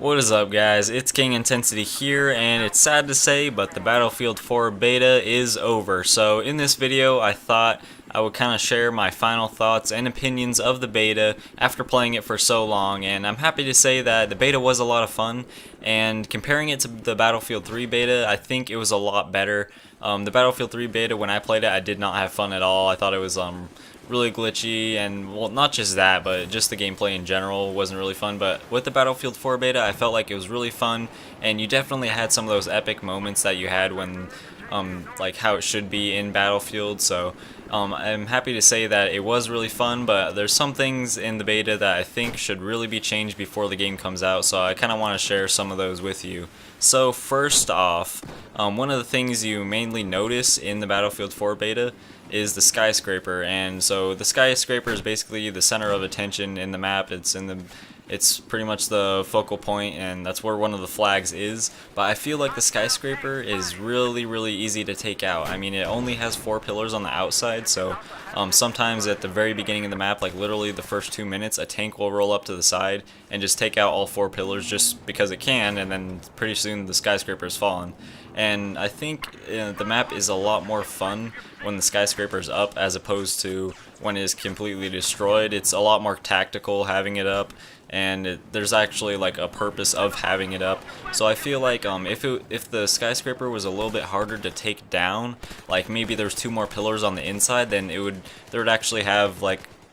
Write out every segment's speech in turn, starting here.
What is up, guys? It's KingIntensity here, and it's sad to say, but the Battlefield 4 beta is over. So in this video, I thought I would kind of share my final thoughts and opinions of the beta after playing it for so long, and I'm happy to say that the beta was a lot of fun, and comparing it to the Battlefield 3 beta, I think it was a lot better. The Battlefield 3 beta, when I played it, I did not have fun at all. I thought it was really glitchy, and well, not just that, but just the gameplay in general wasn't really fun. But with the Battlefield 4 beta, I felt like it was really fun, and you definitely had some of those epic moments that you had when like how it should be in Battlefield. So I'm happy to say that it was really fun, but there's some things in the beta that I think should really be changed before the game comes out, so I kind of want to share some of those with you. So first off, one of the things you mainly notice in the Battlefield 4 beta is the skyscraper, and so the skyscraper is basically the center of attention in the map. It's pretty much the focal point, and that's where one of the flags is. But I feel like the skyscraper is really easy to take out. I mean, it only has 4 pillars on the outside, so sometimes at the very beginning of the map, like literally the first 2 minutes, a tank will roll up to the side and just take out all 4 pillars just because it can, and then pretty soon the skyscraper is fallen. And I think the map is a lot more fun when the skyscraper is up as opposed to when it is completely destroyed. It's a lot more tactical having it up, and there's actually like a purpose of having it up. So I feel like if the skyscraper was a little bit harder to take down, like maybe there's 2 more pillars on the inside, then there would actually have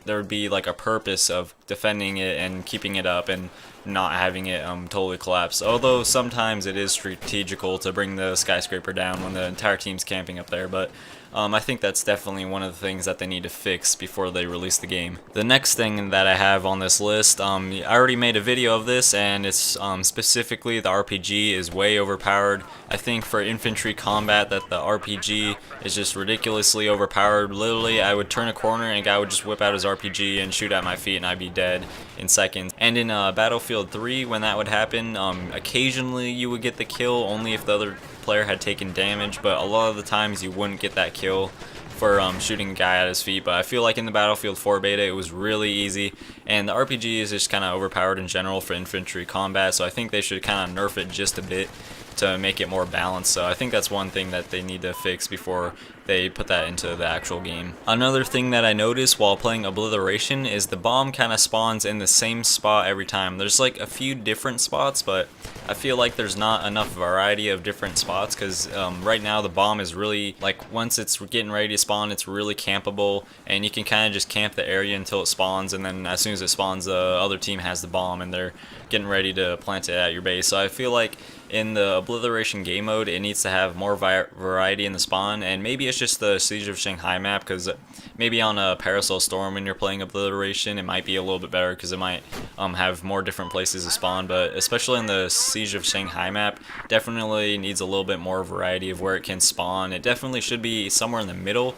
there would be like a purpose of defending it and keeping it up and not having it totally collapse. Although sometimes it is strategical to bring the skyscraper down when the entire team's camping up there, but I think that's definitely one of the things that they need to fix before they release the game. The next thing that I have on this list, I already made a video of this, and it's specifically the RPG is way overpowered. I think for infantry combat that the RPG is just ridiculously overpowered. Literally, I would turn a corner and a guy would just whip out his RPG and shoot at my feet, and I'd be dead in seconds. And in Battlefield 3, when that would happen, occasionally you would get the kill only if the other player had taken damage, but a lot of the times you wouldn't get that kill for shooting a guy at his feet. But I feel like in the Battlefield 4 beta it was really easy, and the RPG is just kind of overpowered in general for infantry combat, so I think they should kind of nerf it just a bit to make it more balanced. So I think that's one thing that they need to fix before they put that into the actual game. Another thing that I noticed while playing Obliteration is the bomb kind of spawns in the same spot every time. There's like a few different spots, but I feel like there's not enough variety of different spots, because right now the bomb is really, like, once it's getting ready to spawn, it's really campable, and you can kind of just camp the area until it spawns, and then as soon as it spawns, the other team has the bomb and they're getting ready to plant it at your base. So I feel like in the Obliteration game mode, it needs to have more variety in the spawn, and maybe it's just the Siege of Shanghai map, because maybe on a Parasol Storm when you're playing Obliteration, it might be a little bit better because it might have more different places to spawn, but especially in the Siege of Shanghai map, definitely needs a little bit more variety of where it can spawn. It definitely should be somewhere in the middle,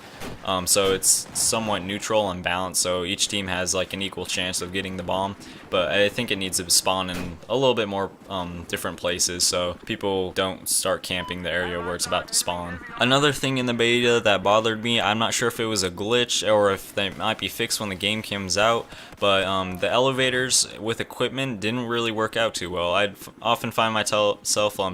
so it's somewhat neutral and balanced, so each team has like an equal chance of getting the bomb, but I think it needs to spawn in a little bit more different places so people don't start camping the area where it's about to spawn. Another thing in the beta that bothered me, I'm not sure if it was a glitch or if they might be fixed when the game comes out, but the elevators with equipment didn't really work out too well. I'd often find myself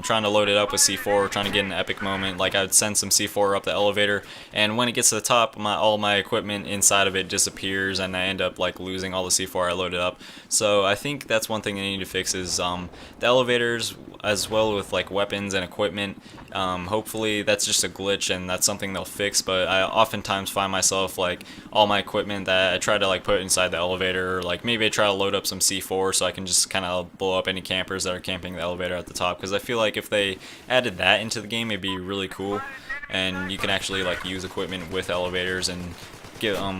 trying to load it up with C4, trying to get an epic moment. Like, I'd send some C4 up the elevator, and when it gets to the top, all my equipment inside of it disappears, and I end up like losing all the C4 I loaded up. So I think that's one thing they need to fix is the elevators, as well with like weapons and equipment. Hopefully that's just a glitch and that's something they'll fix, but I oftentimes find myself like all my equipment that I try to like put inside the elevator, or like maybe I try to load up some C4 so I can just kind of blow up any campers that are camping the elevator at the top, because I feel like if they added that into the game, it'd be really cool, and you can actually like use equipment with elevators and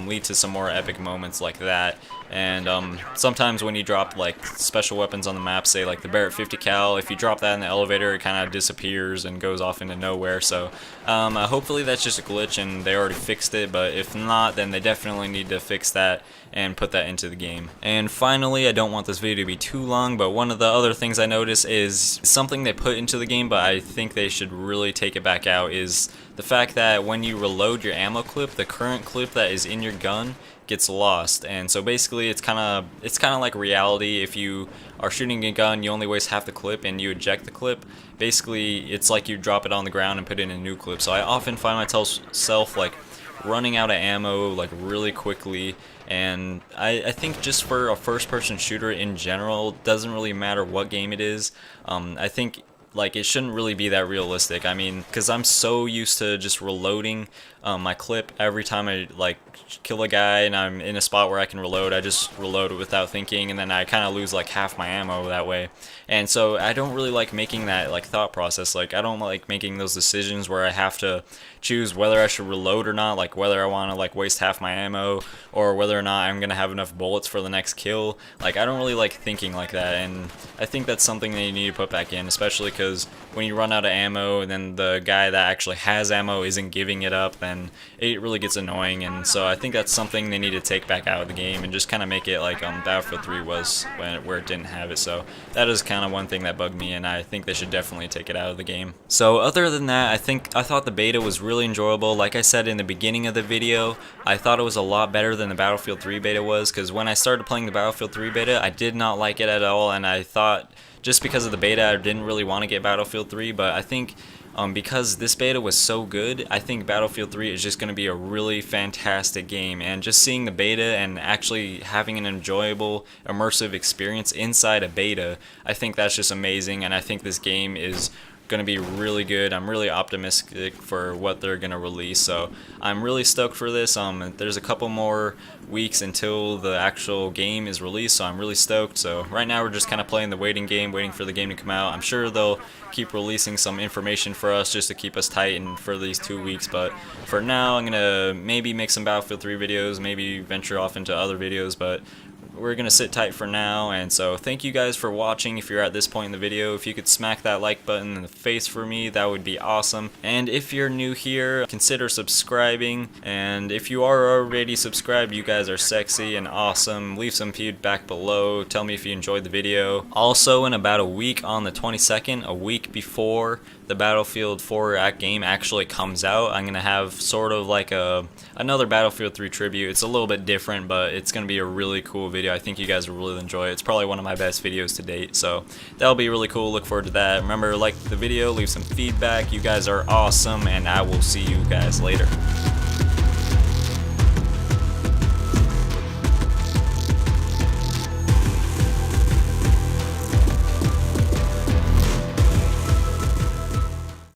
lead to some more epic moments like that. And sometimes when you drop like special weapons on the map, say like the Barrett 50 cal, if you drop that in the elevator, it kind of disappears and goes off into nowhere. So hopefully that's just a glitch and they already fixed it, but if not, then they definitely need to fix that and put that into the game. And finally, I don't want this video to be too long, but one of the other things I noticed is something they put into the game, but I think they should really take it back out, is the fact that when you reload your ammo clip, the current clip that is in your gun gets lost. And so basically it's kind of like reality. If you are shooting a gun, you only waste half the clip and you eject the clip. Basically it's like you drop it on the ground and put in a new clip. So I often find myself like running out of ammo like really quickly, and I think just for a first person shooter in general, it doesn't really matter what game it is. I think like it shouldn't really be that realistic. I mean, because I'm so used to just reloading my clip every time I like kill a guy and I'm in a spot where I can reload. I just reload it without thinking, and then I kind of lose like half my ammo that way. And so I don't really like making that like thought process. Like I don't like making those decisions where I have to choose whether I should reload or not, like whether I want to like waste half my ammo or whether or not I'm gonna have enough bullets for the next kill. Like I don't really like thinking like that, and I think that's something that you need to put back in, especially because when you run out of ammo and then the guy that actually has ammo isn't giving it up, then it really gets annoying. And so I think that's something they need to take back out of the game and just kind of make it like Battlefield 3 was where it didn't have it. So that is kind of one thing that bugged me, and I think they should definitely take it out of the game. So other than that, I thought the beta was really enjoyable. Like I said in the beginning of the video, I thought it was a lot better than the Battlefield 3 beta was, because when I started playing the Battlefield 3 beta, I did not like it at all, and I thought just because of the beta I didn't really want to get Battlefield 3, but I think because this beta was so good, I think Battlefield 3 is just going to be a really fantastic game. And just seeing the beta and actually having an enjoyable, immersive experience inside a beta, I think that's just amazing, and I think this game is going to be really good. I'm really optimistic for what they're going to release, so I'm really stoked for this. There's a couple more weeks until the actual game is released, so I'm really stoked. So right now we're just kind of playing the waiting game, waiting for the game to come out. I'm sure they'll keep releasing some information for us just to keep us tight and for these 2 weeks, but for now I'm gonna maybe make some Battlefield 3 videos, maybe venture off into other videos, but we're gonna sit tight for now. And so thank you guys for watching. If you're at this point in the video, if you could smack that like button in the face for me, that would be awesome. And if you're new here, consider subscribing, and if you are already subscribed, you guys are sexy and awesome. Leave some feedback below, tell me if you enjoyed the video. Also, in about a week, on the 22nd, a week before the Battlefield 4 game actually comes out, I'm gonna have sort of like another Battlefield 3 tribute. It's a little bit different, but it's gonna be a really cool video. I think you guys will really enjoy it. It's probably one of my best videos to date, so that'll be really cool. Look forward to that. Remember, like the video, leave some feedback. You guys are awesome, and I will see you guys later.